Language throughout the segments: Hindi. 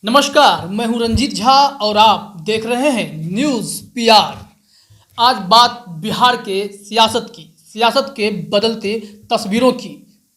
नमस्कार, मैं हूं रंजीत झा और आप देख रहे हैं न्यूज़ पीआर। आज बात बिहार के सियासत के बदलते तस्वीरों की।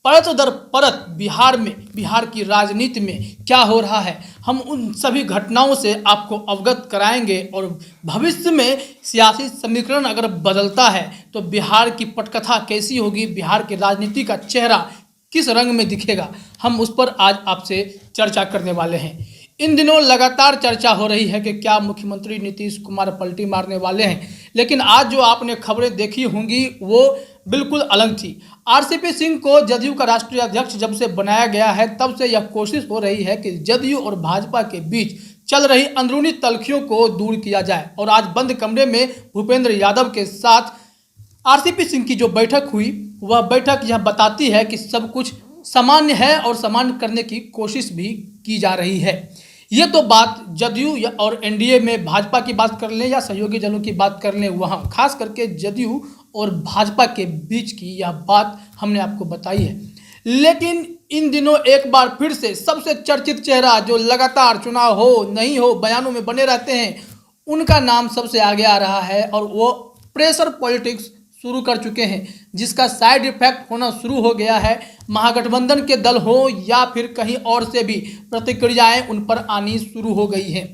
परत दर परत बिहार की राजनीति में क्या हो रहा है, हम उन सभी घटनाओं से आपको अवगत कराएंगे। और भविष्य में सियासी समीकरण अगर बदलता है तो बिहार की पटकथा कैसी होगी, बिहार की राजनीति का चेहरा किस रंग में दिखेगा, हम उस पर आज आपसे चर्चा करने वाले हैं। इन दिनों लगातार चर्चा हो रही है कि क्या मुख्यमंत्री नीतीश कुमार पलटी मारने वाले हैं, लेकिन आज जो आपने खबरें देखी होंगी वो बिल्कुल अलग थी। आरसीपी सिंह को जदयू का राष्ट्रीय अध्यक्ष जब से बनाया गया है तब से यह कोशिश हो रही है कि जदयू और भाजपा के बीच चल रही अंदरूनी तल्खियों को दूर किया जाए। और आज बंद कमरे में भूपेंद्र यादव के साथ आरसीपी सिंह की जो बैठक हुई, वह बैठक यह बताती है कि सब कुछ सामान्य है और सामान्य करने की कोशिश भी की जा रही है। ये तो बात जदयू और एनडीए में भाजपा की बात कर लें या सहयोगी दलों की बात कर लें, वहाँ खास करके जदयू और भाजपा के बीच की यह बात हमने आपको बताई है। लेकिन इन दिनों एक बार फिर से सबसे चर्चित चेहरा जो लगातार चुनाव हो नहीं हो बयानों में बने रहते हैं, उनका नाम सबसे आगे आ रहा है और वो प्रेशर पॉलिटिक्स शुरू कर चुके हैं, जिसका साइड इफेक्ट होना शुरू हो गया है। महागठबंधन के दल हो या फिर कहीं और से भी प्रतिक्रियाएं उन पर आनी शुरू हो गई हैं।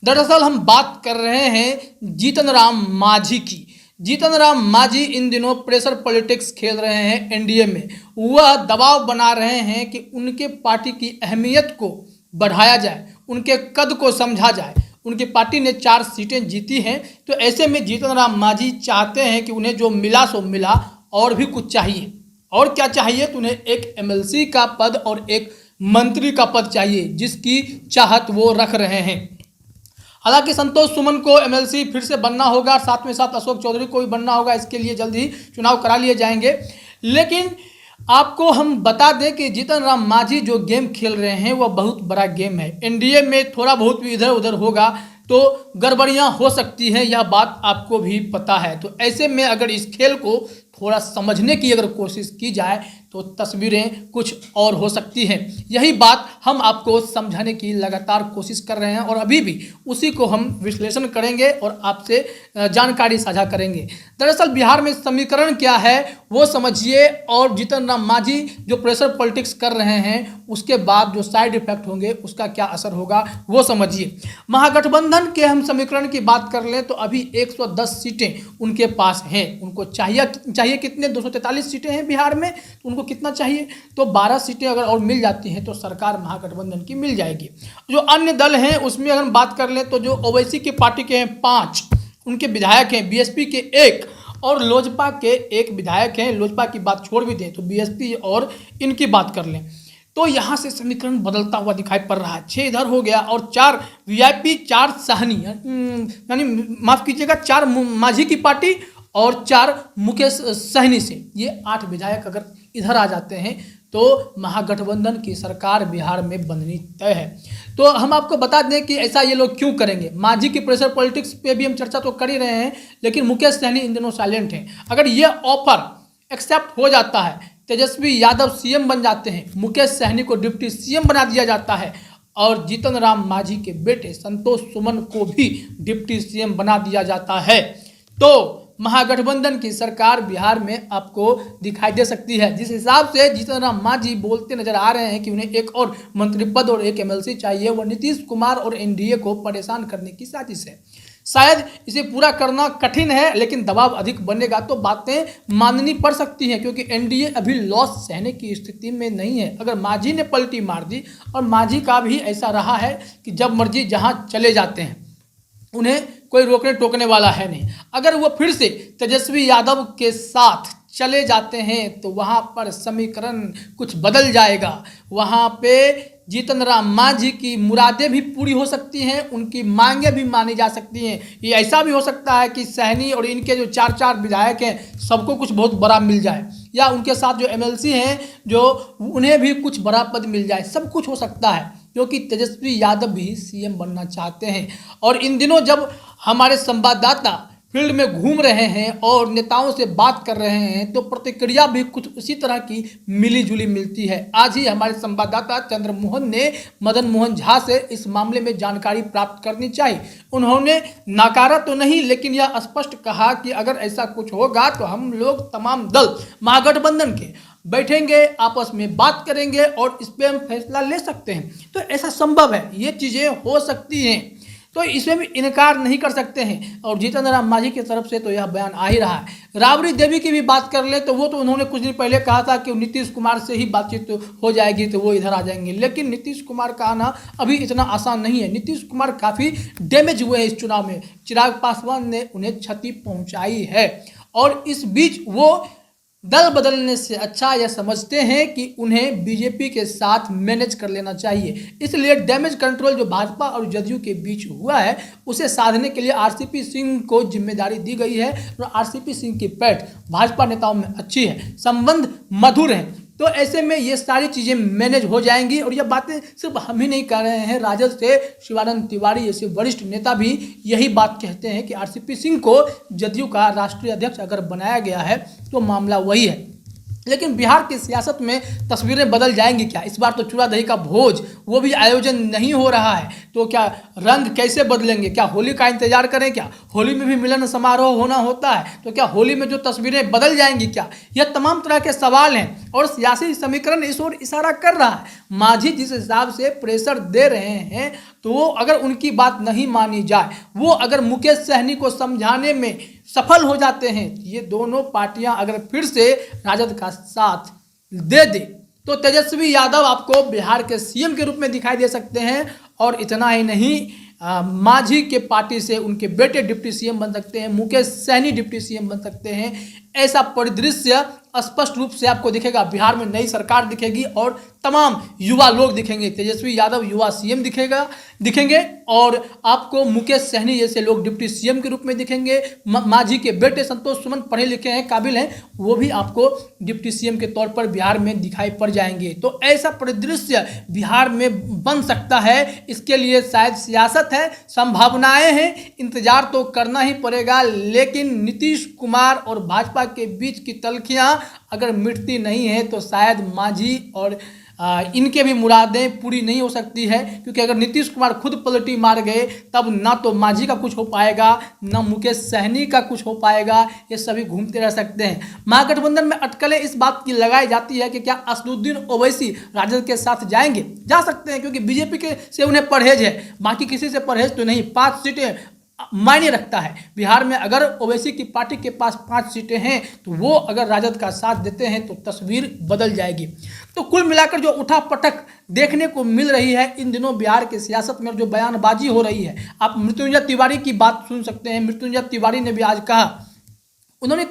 दरअसल हम बात कर रहे हैं जीतन राम मांझी की। जीतन राम मांझी इन दिनों प्रेशर पॉलिटिक्स खेल रहे हैं एनडीए में। वह दबाव बना रहे हैं कि उनके पार्टी की अहमियत को बढ़ाया जाए, उनके कद को समझा जाए। उनकी पार्टी ने 4 सीटें जीती हैं, तो ऐसे में जीतन राम मांझी चाहते हैं कि उन्हें जो मिला सो मिला, और भी कुछ चाहिए। और क्या चाहिए तो उन्हें एक एमएलसी का पद और एक मंत्री का पद चाहिए, जिसकी चाहत वो रख रहे हैं। हालांकि संतोष सुमन को एमएलसी फिर से बनना होगा, साथ में साथ अशोक चौधरी को भी बनना होगा, इसके लिए जल्द ही चुनाव करा लिए जाएंगे। लेकिन आपको हम बता दें कि जीतन राम मांझी जो गेम खेल रहे हैं वह बहुत बड़ा गेम है। एनडीए में थोड़ा बहुत भी इधर उधर होगा तो गड़बड़ियां हो सकती हैं, यह बात आपको भी पता है। तो ऐसे में अगर इस खेल को थोड़ा समझने की अगर कोशिश की जाए तो तस्वीरें कुछ और हो सकती हैं। यही बात हम आपको समझाने की लगातार कोशिश कर रहे हैं और अभी भी उसी को हम विश्लेषण करेंगे और आपसे जानकारी साझा करेंगे। दरअसल बिहार में समीकरण क्या है वो समझिए, और जीतन राम मांझी जो प्रेशर पॉलिटिक्स कर रहे हैं उसके बाद जो साइड इफेक्ट होंगे उसका क्या असर होगा वो समझिए। महागठबंधन के हम समीकरण की बात कर लें तो अभी 110 सीटें उनके पास हैं। उनको चाहिए कितने, 243 सीटें हैं बिहार में, तो उनको कितना चाहिए, तो 12 सीटें अगर और मिल जाती हैं तो सरकार महागठबंधन की मिल जाएगी। जो अन्य दल हैं उसमें अगर हम बात कर लें तो जो ओवैसी की पार्टी के हैं 5 उनके विधायक हैं, बीएसपी के 1 और लोजपा के 1 विधायक हैं। लोजपा की बात छोड़ भी दें तो बीएसपी और इनकी बात कर लें तो यहाँ से समीकरण बदलता हुआ दिखाई पड़ रहा है। 6 इधर हो गया और 4 वीआईपी, 4 साहनी, यानी माफ कीजिएगा 4 मांझी की पार्टी और 4 मुकेश सहनी से, ये 8 विधायक अगर इधर आ जाते हैं तो महागठबंधन की सरकार बिहार में बननी तय है। तो हम आपको बता दें कि ऐसा ये लोग क्यों करेंगे। मांझी की प्रेशर पॉलिटिक्स पे भी हम चर्चा तो कर ही रहे हैं, लेकिन मुकेश सहनी इन दिनों साइलेंट हैं। अगर ये ऑफर एक्सेप्ट हो जाता है, तेजस्वी यादव सीएम बन जाते हैं, मुकेश सहनी को डिप्टी सीएम बना दिया जाता है और जीतन राम मांझी के बेटे संतोष सुमन को भी डिप्टी सीएम बना दिया जाता है, तो महागठबंधन की सरकार बिहार में आपको दिखाई दे सकती है। जिस हिसाब से जीतन राम मांझी बोलते नजर आ रहे हैं कि उन्हें एक और मंत्री पद और एक एमएलसी चाहिए, वह नीतीश कुमार और एनडीए को परेशान करने की साजिश है। शायद इसे पूरा करना कठिन है, लेकिन दबाव अधिक बनेगा तो बातें माननी पड़ सकती हैं, क्योंकि एनडीए अभी लॉस सहने की स्थिति में नहीं है। अगर मांझी ने पलटी मार दी, और मांझी का भी ऐसा रहा है कि जब मर्जी जहां चले जाते हैं, उन्हें कोई रोकने टोकने वाला है नहीं। अगर वो फिर से तेजस्वी यादव के साथ चले जाते हैं तो वहाँ पर समीकरण कुछ बदल जाएगा। वहाँ पे जीतन राम मांझी की मुरादें भी पूरी हो सकती हैं, उनकी मांगें भी मानी जा सकती हैं। ये ऐसा भी हो सकता है कि सहनी और इनके जो 4 विधायक हैं सबको कुछ बहुत बड़ा मिल जाए, या उनके साथ जो एमएलसी हैं जो उन्हें भी कुछ बड़ा पद मिल जाए। सब कुछ हो सकता है, क्योंकि तेजस्वी यादव भी सीएम बनना चाहते हैं। और इन दिनों जब हमारे संवाददाता फील्ड में घूम रहे हैं और नेताओं से बात कर रहे हैं तो प्रतिक्रिया भी कुछ उसी तरह की मिली जुली मिलती है। आज ही हमारे संवाददाता चंद्रमोहन ने मदन मोहन झा से इस मामले में जानकारी प्राप्त करनी चाहिए। उन्होंने नकारा तो नहीं, लेकिन यह स्पष्ट कहा कि अगर ऐसा कुछ होगा तो हम लोग तमाम दल महागठबंधन के बैठेंगे, आपस में बात करेंगे और इस पर हम फैसला ले सकते हैं। तो ऐसा संभव है, ये चीज़ें हो सकती हैं, तो इसमें भी इनकार नहीं कर सकते हैं। और जीतन राम मांझी की तरफ से तो यह बयान आ ही रहा है। राबड़ी देवी की भी बात कर ले तो वो तो उन्होंने कुछ दिन पहले कहा था कि नीतीश कुमार से ही बातचीत हो जाएगी तो वो इधर आ जाएंगे, लेकिन नीतीश कुमार का आना अभी इतना आसान नहीं है। नीतीश कुमार काफ़ी डैमेज हुए हैं इस चुनाव में, चिराग पासवान ने उन्हें क्षति पहुँचाई है और इस बीच वो दल बदलने से अच्छा यह समझते हैं कि उन्हें बीजेपी के साथ मैनेज कर लेना चाहिए। इसलिए डैमेज कंट्रोल जो भाजपा और जदयू के बीच हुआ है उसे साधने के लिए आरसीपी सिंह को जिम्मेदारी दी गई है और आरसीपी सिंह की पैठ भाजपा नेताओं में अच्छी है, संबंध मधुर है। तो ऐसे में ये सारी चीज़ें मैनेज हो जाएंगी और ये बातें सिर्फ हम ही नहीं कह रहे हैं, राजद से शिवानंद तिवारी जैसे वरिष्ठ नेता भी यही बात कहते हैं कि आरसीपी सिंह को जदयू का राष्ट्रीय अध्यक्ष अगर बनाया गया है तो मामला वही है। लेकिन बिहार की सियासत में तस्वीरें बदल जाएंगी क्या? इस बार तो चूड़ा दही का भोज वो भी आयोजन नहीं हो रहा है, तो क्या रंग कैसे बदलेंगे? क्या होली का इंतजार करें? क्या होली में भी मिलन समारोह होना होता है, तो क्या होली में जो तस्वीरें बदल जाएंगी क्या? यह तमाम तरह के सवाल हैं और सियासी समीकरण इस ओर इशारा कर रहा है। मांझी जिस हिसाब से प्रेशर दे रहे हैं तो वो अगर उनकी बात नहीं मानी जाए, वो अगर मुकेश सहनी को समझाने में सफल हो जाते हैं, ये दोनों पार्टियां अगर फिर से राजद का साथ दे दे तो तेजस्वी यादव आपको बिहार के सीएम के रूप में दिखाई दे सकते हैं। और इतना ही नहीं, मांझी के पार्टी से उनके बेटे डिप्टी सीएम बन सकते हैं, मुकेश सहनी डिप्टी सीएम बन सकते हैं। ऐसा परिदृश्य स्पष्ट रूप से आपको दिखेगा। बिहार में नई सरकार दिखेगी और तमाम युवा लोग दिखेंगे। तेजस्वी यादव युवा सीएम दिखेंगे और आपको मुकेश सहनी जैसे लोग डिप्टी सीएम के रूप में दिखेंगे। मांझी के बेटे संतोष सुमन पढ़े लिखे हैं, काबिल हैं, वो भी आपको डिप्टी सीएम के तौर पर बिहार में दिखाई पड़ जाएंगे। तो ऐसा परिदृश्य बिहार में बन सकता है। इसके लिए शायद सियासत है, संभावनाएं हैं, इंतजार तो करना ही पड़ेगा। लेकिन नीतीश कुमार और भाजपा के बीच की तल्खियां अगर मिटती नहीं है तो शायद मांझी और इनके भी मुरादें पूरी नहीं हो सकती है, क्योंकि अगर नीतीश कुमार खुद पलटी मार गए तब ना तो मांझी का कुछ हो पाएगा, ना मुकेश सहनी का कुछ हो पाएगा। ये सभी घूमते रह सकते हैं। महागठबंधन में अटकलें इस बात की लगाई जाती है कि क्या असदुद्दीन ओवैसी राजद के साथ जाएंगे? जा सकते हैं, क्योंकि बीजेपी के से उन्हें परहेज है, बाकी किसी से परहेज तो नहीं। 5 सीटें मायने रखता है बिहार में। अगर ओवैसी की पार्टी के पास 5 सीटें हैं तो वो अगर राजद का साथ देते हैं तो तस्वीर बदल जाएगी। तो कुल मिलाकर जो उठापटक देखने को मिल रही है इन दिनों बिहार की सियासत में, जो बयानबाजी हो रही है, आप मृत्युंजय तिवारी की बात सुन सकते हैं। मृत्युंजय तिवारी ने भी आज कहा, उन्होंने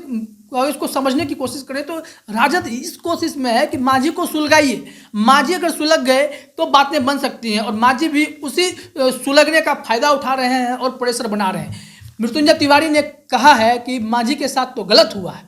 इसको समझने की कोशिश करें तो राजद इस कोशिश में है कि मांझी को सुलगाइए। मांझी अगर सुलग गए तो बातें बन सकती हैं और मांझी भी उसी सुलगने का फायदा उठा रहे हैं और प्रेशर बना रहे हैं। मृत्युंजय तिवारी ने कहा है कि मांझी के साथ तो गलत हुआ है,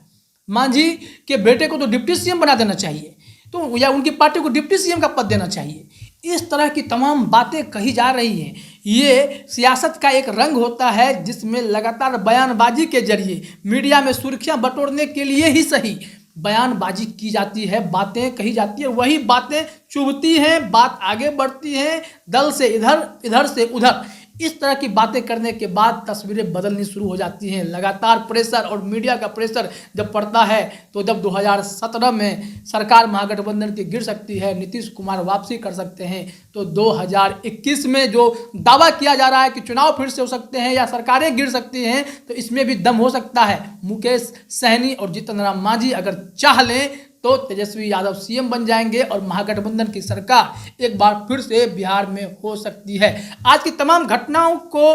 मांझी के बेटे को तो डिप्टी सीएम बना देना चाहिए, तो या उनकी पार्टी को डिप्टी सीएम का पद देना चाहिए। इस तरह की तमाम बातें कही जा रही हैं। ये सियासत का एक रंग होता है जिसमें लगातार बयानबाजी के जरिए मीडिया में सुर्खियां बटोरने के लिए ही सही बयानबाजी की जाती है, बातें कही जाती है, वही बातें चुभती हैं, बात आगे बढ़ती है, दल से इधर, इधर से उधर। इस तरह की बातें करने के बाद तस्वीरें बदलनी शुरू हो जाती हैं। लगातार प्रेशर और मीडिया का प्रेशर जब पड़ता है तो जब 2017 में सरकार महागठबंधन की गिर सकती है, नीतीश कुमार वापसी कर सकते हैं, तो 2021 में जो दावा किया जा रहा है कि चुनाव फिर से हो सकते हैं या सरकारें गिर सकती हैं, तो इसमें भी दम हो सकता है। मुकेश सहनी और जीतन राम मांझी अगर चाह लें तो तेजस्वी यादव सीएम बन जाएंगे और महागठबंधन की सरकार एक बार फिर से बिहार में हो सकती है। आज की तमाम घटनाओं को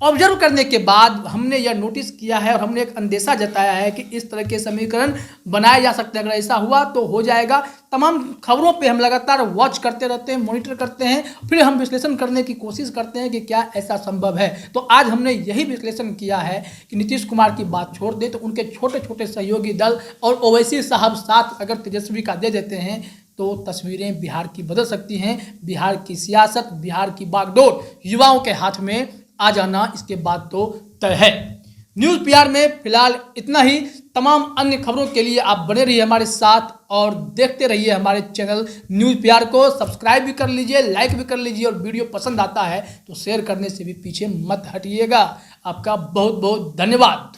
ऑब्जर्व करने के बाद हमने यह नोटिस किया है और हमने एक अंदेशा जताया है कि इस तरह के समीकरण बनाए जा सकते हैं। अगर ऐसा हुआ तो हो जाएगा। तमाम खबरों पे हम लगातार वॉच करते रहते हैं, मॉनिटर करते हैं, फिर हम विश्लेषण करने की कोशिश करते हैं कि क्या ऐसा संभव है। तो आज हमने यही विश्लेषण किया है कि नीतीश कुमार की बात छोड़ दे तो उनके छोटे छोटे सहयोगी दल और ओवैसी साहब साथ अगर तेजस्वी का दे देते हैं तो तस्वीरें बिहार की बदल सकती हैं। बिहार की सियासत, बिहार की बागडोर युवाओं के हाथ में आ जाना इसके बाद तो तय है। न्यूज़ पीआर में फिलहाल इतना ही। तमाम अन्य खबरों के लिए आप बने रहिए हमारे साथ और देखते रहिए हमारे चैनल न्यूज़ पीआर को। सब्सक्राइब भी कर लीजिए, लाइक भी कर लीजिए और वीडियो पसंद आता है तो शेयर करने से भी पीछे मत हटिएगा। आपका बहुत बहुत धन्यवाद।